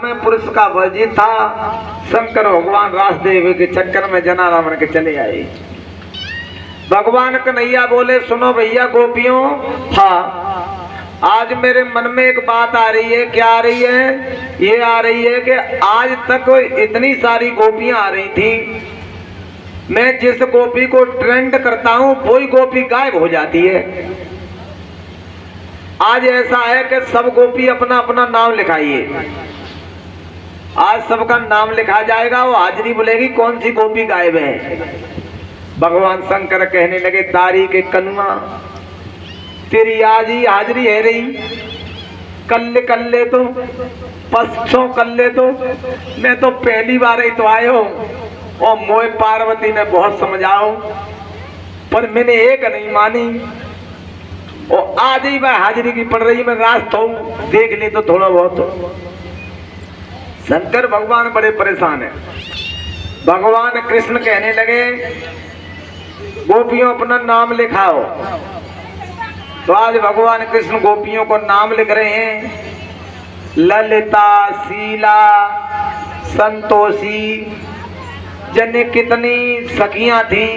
में पुरुष का वर्जित था। शंकर भगवान रासदेव के चक्कर में जना रावण के चले आए। भगवान कन्हैया बोले, सुनो भैया गोपियों, हाँ आज मेरे मन में एक बात आ रही है। क्या आ रही है? ये आ रही है कि आज तक इतनी सारी गोपियां आ रही थी, मैं जिस गोपी को ट्रेंड करता हूं वही गोपी गायब हो जाती है। आज ऐसा है कि सब गोपी अपना अपना नाम लिखाइए। आज सबका नाम लिखा जाएगा, वो हाजिरी बोलेगी कौन सी गोपी गायब है। भगवान शंकर कहने लगे, दारी के कनुआ, तेरी आज ही हाजिरी है रही, कल्ले कल्ले तो पसों कल्ले तो मैं तो पहली बार ही तो आयो और मोए पार्वती ने बहुत समझाओ पर मैंने एक नहीं मानी और आज ही वह हाजिरी की पड़ रही। मैं रास्ता हूं, देख ले तो थोड़ा बहुत। शंकर भगवान बड़े परेशान है। भगवान कृष्ण कहने लगे, गोपियों अपना नाम लिखाओ। तो आज भगवान कृष्ण गोपियों को नाम लिख रहे हैं। ललिता, शीला, संतोषी, जने कितनी सखियां थी,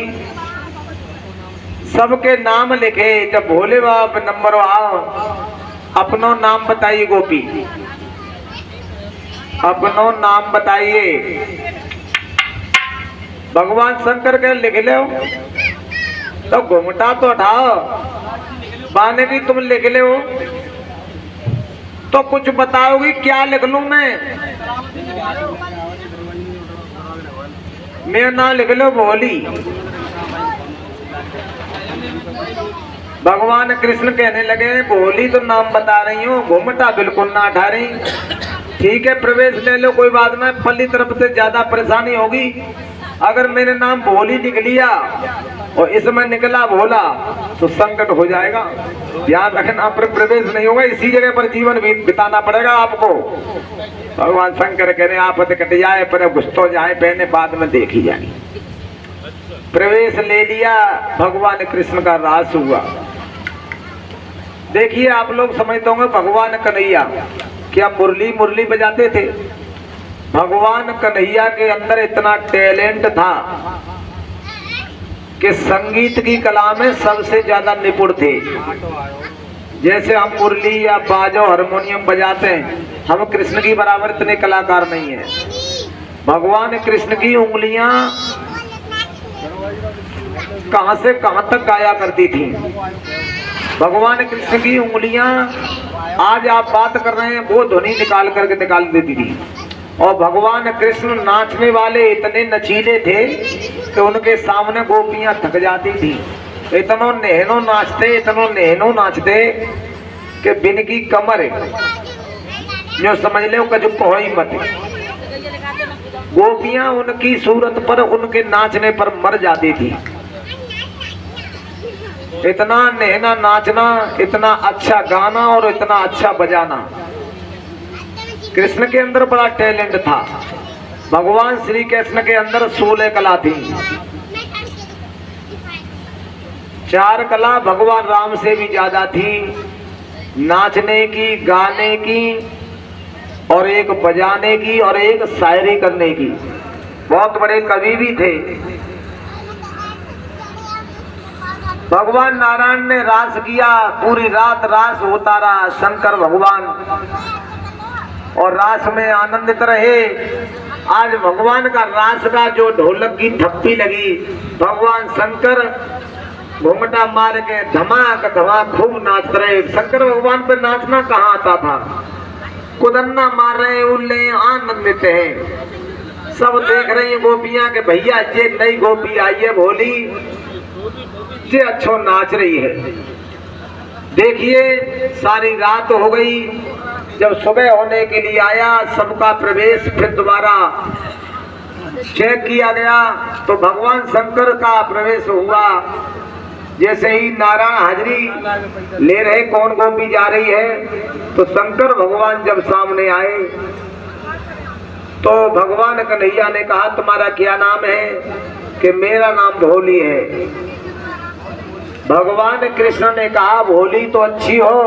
सबके नाम लिखे। जब भोले बाबा नंबर आओ, अपनो नाम बताइए गोपी, अपनो नाम बताइए। भगवान शंकर के लिख लो तो घुमटा तो उठाओ, बाने भी तुम लिख लो तो कुछ बताओगी। क्या लिख लूं मैं? मेरा नाम लिख लो भोली। भगवान कृष्ण कहने लगे, भोली तो नाम बता रही हूँ, घुमटा बिल्कुल ना उठा रही। ठीक है प्रवेश ले लो, कोई बात नहीं, पल्ली तरफ से ज्यादा परेशानी होगी। अगर मैंने नाम भोली लिख लिया और इसमें निकला भोला तो संकट हो जाएगा। ध्यान रखना, पर प्रवेश नहीं होगा, इसी जगह पर जीवन बिताना पड़ेगा आपको। भगवान शंकर कह रहे आप कट जाए पर घुस तो जाए, पहले बाद में देखी जाए। प्रवेश ले लिया, भगवान कृष्ण का रास हुआ। देखिए आप लोग समझते होंगे भगवान कन्हैया क्या मुरली मुरली बजाते थे। भगवान कन्हैया के अंदर इतना टैलेंट था कि संगीत की कला में सबसे ज्यादा निपुण थे। जैसे हम मुरली या बाजो हारमोनियम बजाते हैं, हम कृष्ण की बराबर इतने कलाकार नहीं है। भगवान कृष्ण की उंगलियां कहां से कहां तक गाया करती थी। भगवान कृष्ण की उंगलियां आज आप बात कर रहे हैं वो ध्वनि निकाल करके निकाल देती थी। और भगवान कृष्ण नाचने वाले इतने नचीले थे कि उनके सामने गोपियां थक जाती थी। इतनो नहनो नाचते, इतनो नहनो नाचते कि बिन की कमर जो समझ ले कजु कोई मत। गोपियां उनकी सूरत पर, उनके नाचने पर मर जाती थी। इतना नहना नाचना, इतना अच्छा गाना और इतना अच्छा बजाना। कृष्ण के अंदर बड़ा टैलेंट था। भगवान श्री कृष्ण के अंदर 16 कला थी। 4 कला भगवान राम से भी ज्यादा थी, नाचने की, गाने की, और एक बजाने की, और एक शायरी करने की। बहुत बड़े कवि भी थे। भगवान नारायण ने रास किया, पूरी रात रास होता रहा शंकर भगवान, और रास में आनंदित रहे। आज भगवान का रास का जो ढोलक की थप्पी लगी, भगवान शंकर घूमटा मार के धमाक धमाक खूब नाच रहे। शंकर भगवान पे नाचना कहाँ आता था? कुदन्ना मार रहे, उल्ले आनंदित हैं। सब देख रही है गोपियां के भैया ये नई गोपी आई है भोली, ये अच्छो नाच रही है। देखिए सारी रात हो गई। जब सुबह होने के लिए आया, सबका प्रवेश फिर दोबारा चेक किया गया तो भगवान शंकर का प्रवेश हुआ। जैसे ही नारायण हाजिरी ले रहे कौन गोपी जा रही है, तो शंकर भगवान जब सामने आए तो भगवान कन्हैया ने कहा तुम्हारा क्या नाम है? कि मेरा नाम भोली है। भगवान कृष्ण ने कहा भोली तो अच्छी हो,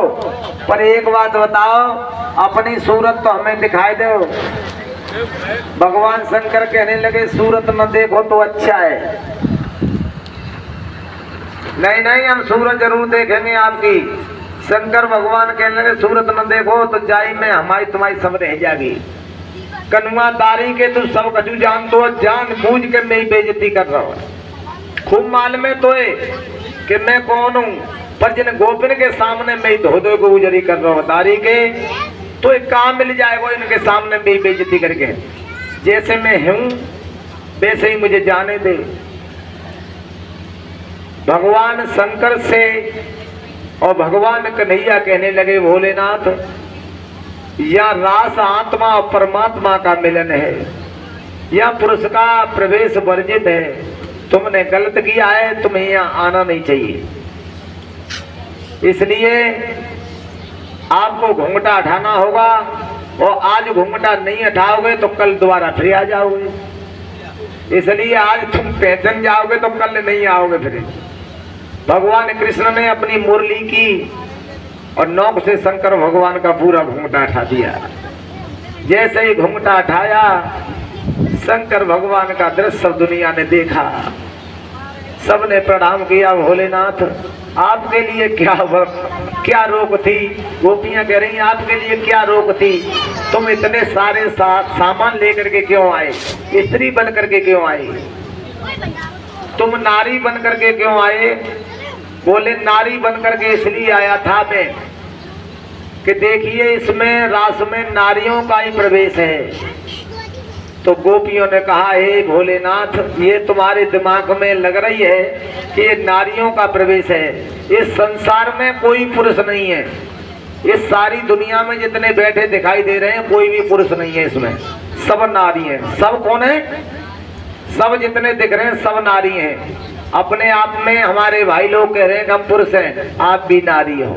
पर एक बात बताओ, अपनी सूरत तो हमें दिखाई दो। भगवान शंकर कहने लगे सूरत न देखो तो अच्छा है। नहीं नहीं, हम सूरत जरूर देखेंगे आपकी। शंकर भगवान कहने लगे सूरत न देखो तो जाई में हमारी तुम्हारी सब रह जाएगी। कनुआ दारी के तू सब कछु जान तो जान बूझ के मेरी बेइज्जती कर रहा हूँ। खूब मालूम है तो कि मैं कौन हूँ, पर जिन गोपिन के सामने मैं धो धो को गुजरी कर रहा हूँ दारी के, तो एक काम मिल जाएगा इनके सामने मेरी बेइज्जती करके। जैसे मैं हूँ वैसे ही मुझे जाने दे। भगवान शंकर से और भगवान कन्हैया कहने लगे भोलेनाथ, या रास आत्मा और परमात्मा का मिलन है, या पुरुष का प्रवेश वर्जित है। तुमने गलत किया है, तुम्हें यहाँ आना नहीं चाहिए। इसलिए आपको घूंघटा हटाना होगा, और आज घूंघटा नहीं हटाओगे तो कल दोबारा फिर आ जाओगे। इसलिए आज तुम पहचान जाओगे तो कल नहीं आओगे फिर। भगवान कृष्ण ने अपनी मुरली की और नौक से शंकर भगवान का पूरा घूंघटा हटा दिया। जैसे ही घूंघटा हटाया, शंकर भगवान का दृश्य सब दुनिया ने देखा। सबने प्रणाम किया, भोलेनाथ आपके लिए क्या रोक थी। गोपियां कह रही आपके लिए क्या रोक थी, तुम इतने सारे सामान लेकर के क्यों आए, स्त्री बन करके क्यों आए, तुम नारी बन करके क्यों आए। बोले नारी बन करके इसलिए आया था मैं कि देखिए इसमें रास में नारियों का ही प्रवेश है। तो गोपियों ने कहा हे भोलेनाथ, ये तुम्हारे दिमाग में लग रही है कि ये नारियों का प्रवेश है। इस संसार में कोई पुरुष नहीं है। इस सारी दुनिया में जितने बैठे दिखाई दे रहे हैं कोई भी पुरुष नहीं है, इसमें सब नारी हैं। सब कौन है? सब जितने दिख रहे हैं सब नारी हैं। अपने आप में हमारे भाई लोग कह रहे हैं कि हम पुरुष हैं, आप भी नारी हो।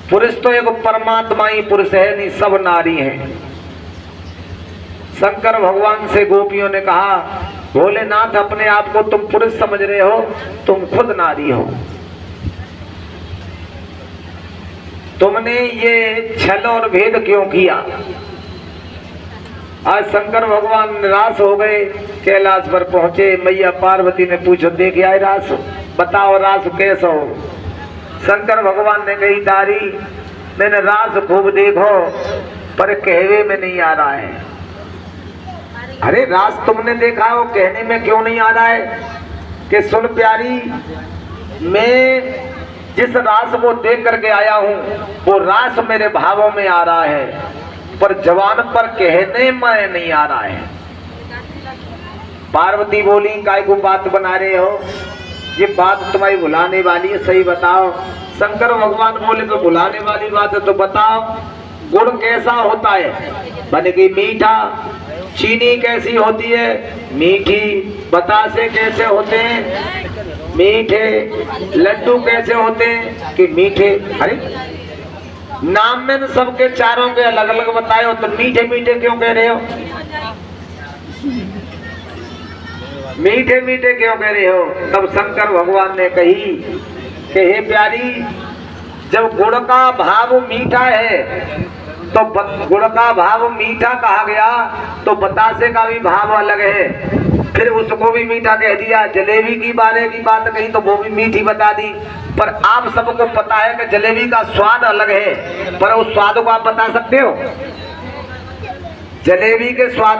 पुरुष तो एक परमात्मा ही पुरुष है, नहीं सब नारी हैं। शंकर भगवान से गोपियों ने कहा भोलेनाथ अपने आप को तुम पुरुष समझ रहे हो, तुम खुद नारी हो। तुमने ये छल और भेद क्यों किया। आज शंकर भगवान निराश हो गए, कैलाश पर पहुंचे। मैया पार्वती ने पूछो देख आए रास, बताओ रास कैसा हो। शंकर भगवान ने कही तारी मैंने रास खूब देखो पर कहवे में नहीं आ रहा है। अरे रास तुमने देखा हो, कहने में क्यों नहीं आ रहा है। कि सुन प्यारी, मैं जिस रास को देख करके आया हूँ वो रास मेरे भावों में आ रहा है, पर जवान पर कहने में नहीं आ रहा है। पार्वती बोली काय को बात बना रहे हो, ये बात तुम्हारी भुलाने वाली है, सही बताओ। शंकर भगवान बोले तो भुलाने वाली बात है तो बताओ गुड़ कैसा होता है। बन गई मीठा। चीनी कैसी होती है, मीठी। बतासे कैसे होते हैं, मीठे। लड्डू कैसे होते हैं कि मीठे। अरे नाम में सबके चारों के अलग अलग बताए हो तो मीठे मीठे क्यों कह रहे हो, मीठे मीठे क्यों कह रहे हो। तब शंकर भगवान ने कही कि हे प्यारी, जब गुड़ का भाव मीठा है तो गुड़ का भाव मीठा कहा गया तो बतासे का भी भाव अलग है, फिर उसको भी मीठा कह दिया। जलेबी की बारे की बात कही तो वो भी मीठी बता दी। पर आप सबको पता है कि जलेबी का स्वाद अलग है, पर उस स्वाद को आप बता सकते हो। जलेबी के स्वाद